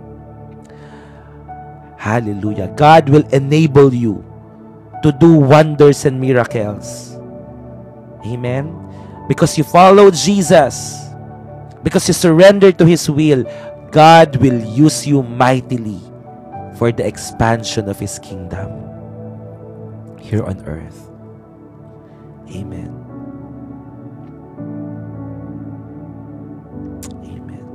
Hallelujah. God will enable you to do wonders and miracles. Amen? Because you follow Jesus, because you surrender to His will, God will use you mightily for the expansion of His kingdom here on earth. Amen. Amen.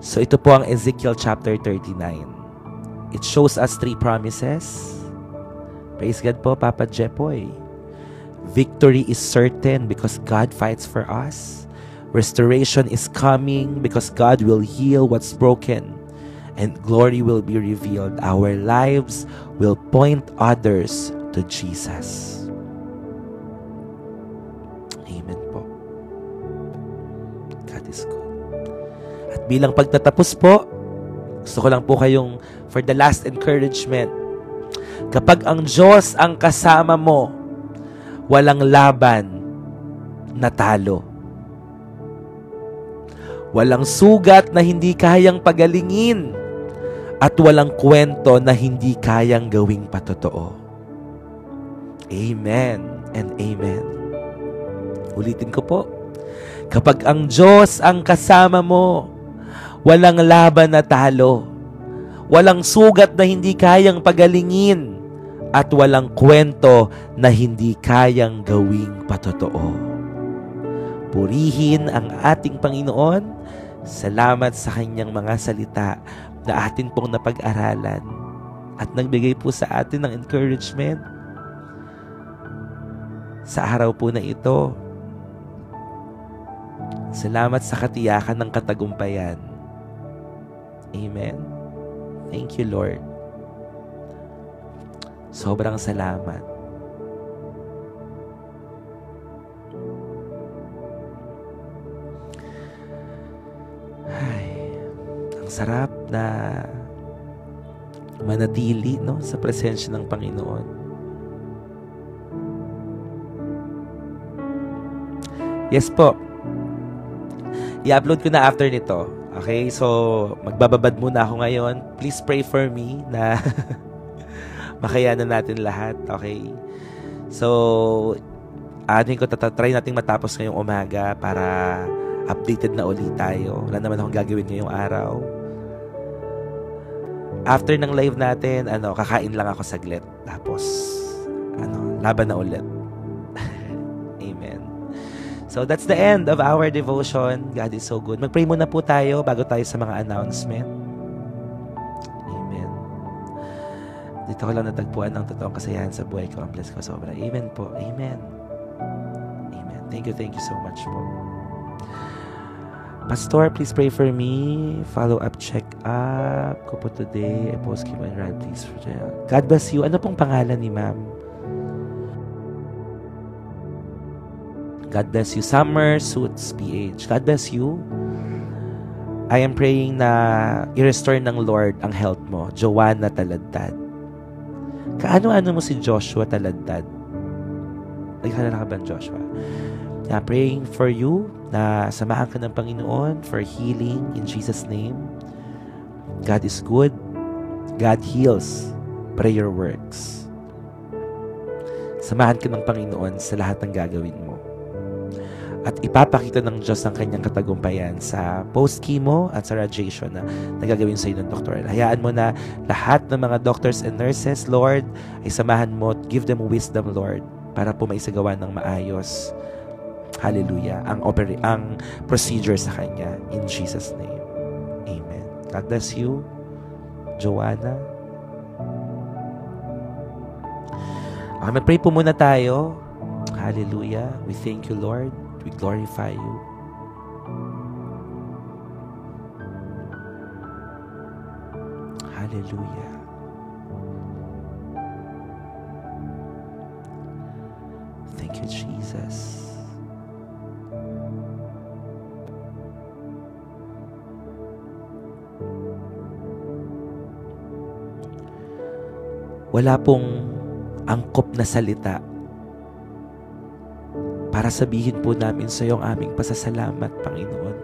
So ito po ang Ezekiel chapter 39. It shows us 3 promises. Praise God po, Papa Jepoy. Victory is certain because God fights for us. Restoration is coming because God will heal what's broken. And glory will be revealed. Our lives will point others to Jesus. Amen po. God is good. At bilang pagtatapos po, gusto ko lang po kayong, for the last encouragement, kapag ang Diyos ang kasama mo, walang laban na talo. Walang sugat na hindi kayang pagalingin at walang kwento na hindi kayang gawing patotoo. Amen and amen. Ulitin ko po. Kapag ang Diyos ang kasama mo, walang laban na talo. Walang sugat na hindi kayang pagalingin at walang kwento na hindi kayang gawing patotoo. Purihin ang ating Panginoon. Salamat sa kanyang mga salita na atin pong napag-aralan at nagbigay po sa atin ng encouragement sa araw po na ito. Salamat sa katiyakan ng katagumpayan. Amen. Thank you, Lord. Sobrang salamat. Ay, ang sarap na manatili, no, sa presensya ng Panginoon. Yes po. I-upload ko na after nito. Okay? So, magbababad muna ako ngayon. Please pray for me na makayanan natin lahat. Okay? So, try natin matapos ngayong umaga para updated na ulit tayo. Wala naman akong gagawin ngayong araw. After ng live natin, kakain lang ako saglit. Tapos, laban na ulit. Amen. So, that's the end of our devotion. God is so good. Mag-pray muna po tayo bago tayo sa mga announcement. Amen. Dito ko lang natagpuan ang totoong kasayahan sa buhay ko. Ang bless ko sobra. Amen po. Amen. Amen. Thank you so much po. Pastor, please pray for me. Follow-up check-up ko po today. Post keep and ride, please. God bless you. Ano pong pangalan ni ma'am? God bless you. Summer Suits PH. God bless you. I am praying na i-restore ng Lord ang health mo. Joanna Taladtad. Kaano-ano mo si Joshua Taladtad? Nagkalala ka ba Joshua? Praying for you na samahan ka ng Panginoon for healing in Jesus' name. God is good. God heals. Prayer works. Samahan ka ng Panginoon sa lahat ng gagawin mo. At ipapakita ng Diyos ang kanyang katagumpayan sa post-chemo at sa radiation na nagagawin sa iyo ng doktor. Hayaan mo na lahat ng mga doctors and nurses, Lord, ay samahan mo, give them wisdom, Lord, para po maisagawa ng maayos. Hallelujah. Ang procedure sa kanya. In Jesus' name. Amen. God bless you, Joanna. Okay, mag-pray po muna tayo. Hallelujah. We thank you, Lord. We glorify you. Hallelujah. Thank you, Jesus. Wala pong angkop na salita para sabihin po namin sa iyo ang aming pasasalamat, Panginoon.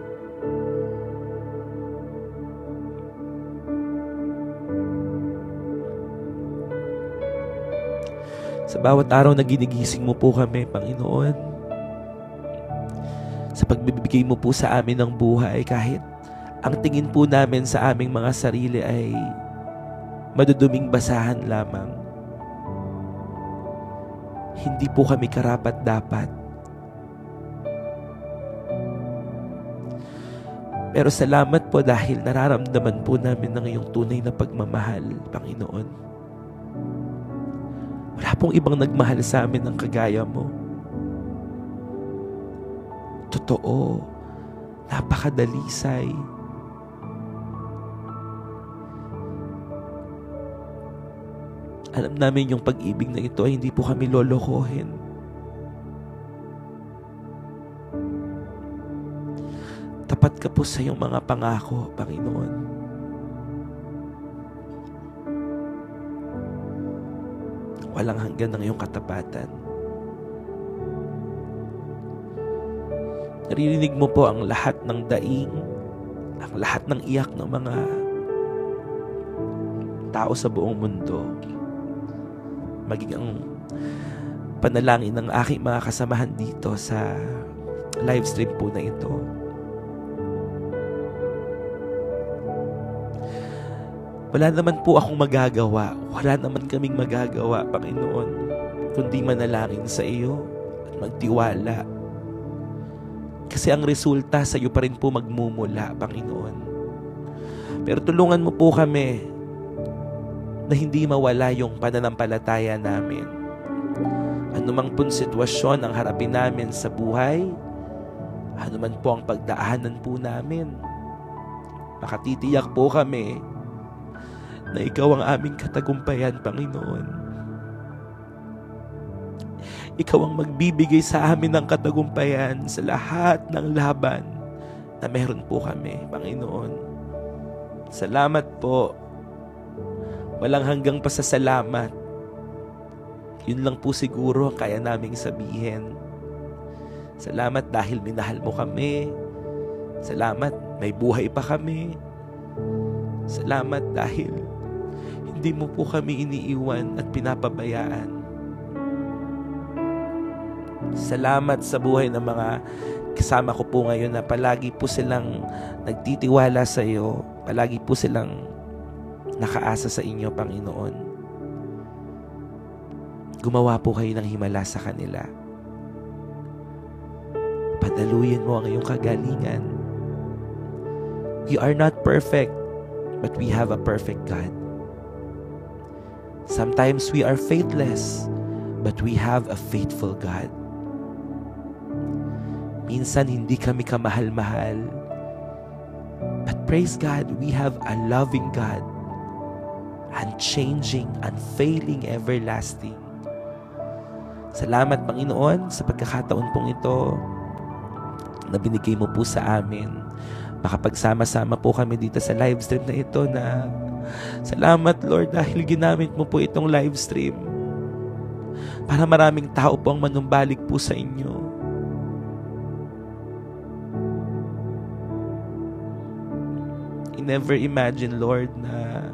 Sa bawat araw na ginigising mo po kami, Panginoon, sa pagbibigay mo po sa amin ng buhay, kahit ang tingin po namin sa aming mga sarili ay maduduming basahan lamang. Hindi po kami karapat-dapat. Pero salamat po dahil nararamdaman po namin ng iyong tunay na pagmamahal, Panginoon. Wala pong ibang nagmahal sa amin ng kagaya mo. Totoo. Napakadalisay. Alam namin yung pag-ibig na ito ay hindi po kami lolokohin. Tapat ka po sa iyong mga pangako, Panginoon. Walang hanggan ng iyong katapatan. Naririnig mo po ang lahat ng daing ang lahat ng iyak ng mga tao sa buong mundo. Maging ang panalangin ng aking mga kasamahan dito sa live stream po na ito. Wala naman po akong magagawa. Wala naman kaming magagawa, Panginoon, kundi manalangin sa iyo at magtiwala. Kasi ang resulta sa iyo pa rin po magmumula, Panginoon. Pero tulungan mo po kami na hindi mawala yung pananampalataya namin. Anumang pong sitwasyon ang harapin namin sa buhay, anuman po ang pagdaanan po namin, makatitiyak po kami na ikaw ang aming katagumpayan, Panginoon. Ikaw ang magbibigay sa amin ng katagumpayan sa lahat ng laban na meron po kami, Panginoon. Salamat po. Walang hanggang pasasalamat. Yun lang po siguro ang kaya naming sabihin. Salamat dahil minahal mo kami. Salamat may buhay pa kami. Salamat dahil hindi mo po kami iniiwan at pinapabayaan. Salamat sa buhay ng mga kasama ko po ngayon na palagi po silang nagtitiwala sa iyo. Palagi po silang nakaasa sa inyo, Panginoon. Gumawa po kayo ng himala sa kanila. Padaluyin mo ang iyong kagalingan. We are not perfect, but we have a perfect God. Sometimes we are faithless, but we have a faithful God. Minsan hindi kami kamahal-mahal, but praise God, we have a loving God. Unchanging, unfailing, everlasting. Salamat, Panginoon, sa pagkakataon pong ito na binigay mo po sa amin. Makapagsama-sama po kami dito sa live stream na ito na salamat, Lord, dahil ginamit mo po itong live stream para maraming tao po ang manumbalik po sa inyo. I never imagine, Lord, na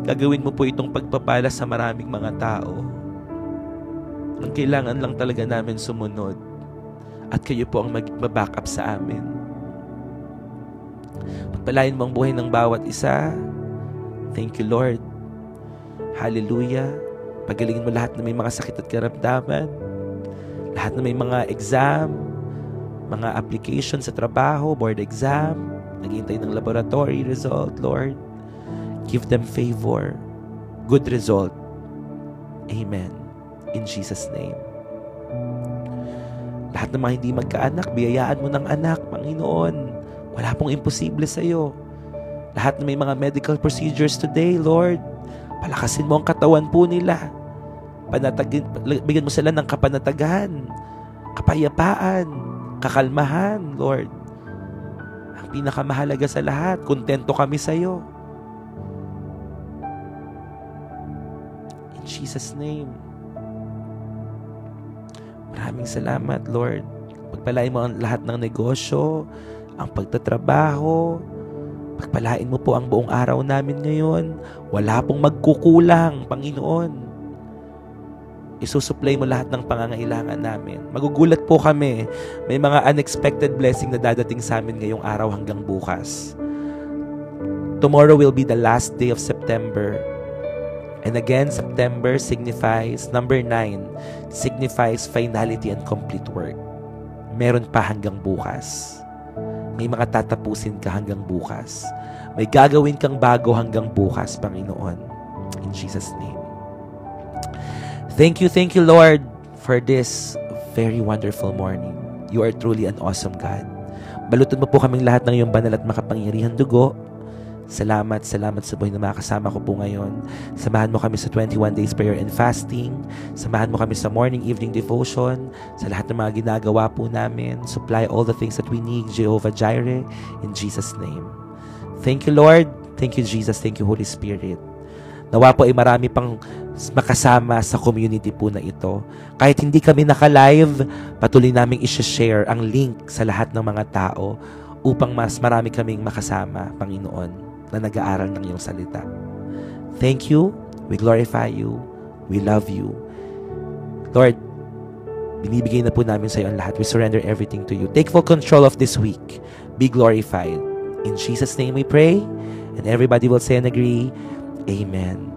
gagawin mo po itong pagpapala sa maraming mga tao. Ang kailangan lang talaga namin sumunod at kayo po ang mag-back up sa amin. Pagpalain mo ang buhay ng bawat isa. Thank you, Lord. Hallelujah. Pagalingin mo lahat na may mga sakit at karamdaman, lahat na may mga exam, mga application sa trabaho, board exam, naghihintay ng laboratory result, Lord. Give them favor, good result. Amen. In Jesus' name. Lahat ng mga hindi magkaanak, biyayaan mo ng anak, Panginoon. Wala pong imposible sa iyo. Lahat na may mga medical procedures today, Lord, palakasin mo ang katawan po nila. Bigyan mo sila ng kapanatagan, kapayapaan, kakalmahan, Lord. Ang pinakamahalaga sa lahat, kontento kami sa iyo. In Jesus' name. Maraming salamat, Lord. Pagpalain mo ang lahat ng negosyo, ang pagtatrabaho. Pagpalain mo po ang buong araw namin ngayon. Wala pong magkukulang, Panginoon. Isusupply mo lahat ng pangangailangan namin. Magugulat po kami. May mga unexpected blessing na dadating sa amin ngayong araw hanggang bukas. Tomorrow will be the last day of September. And again, September signifies, number 9, signifies finality and complete work. Meron pa hanggang bukas. May mga tatapusin ka hanggang bukas. May gagawin kang bago hanggang bukas, Panginoon. In Jesus' name. Thank you, Lord, for this very wonderful morning. You are truly an awesome God. Balutan mo po kaming lahat ng iyong banal at makapangyarihan dugo. Salamat sa buhay na makasama ko po ngayon. Samahan mo kami sa 21 days prayer and fasting. Samahan mo kami sa morning, evening devotion. Sa lahat ng mga ginagawa po namin. Supply all the things that we need, Jehovah Jireh, in Jesus' name. Thank you, Lord. Thank you, Jesus. Thank you, Holy Spirit. Nawa po ay marami pang makasama sa community po na ito. Kahit hindi kami naka-live, patuloy naming i-share ang link sa lahat ng mga tao upang mas marami kaming makasama, Panginoon, na nag-aaral ng iyong salita. Thank you. We glorify you. We love you. Lord, binibigay na po namin sa iyo ang lahat. We surrender everything to you. Take full control of this week. Be glorified. In Jesus' name we pray. And everybody will say and agree, Amen.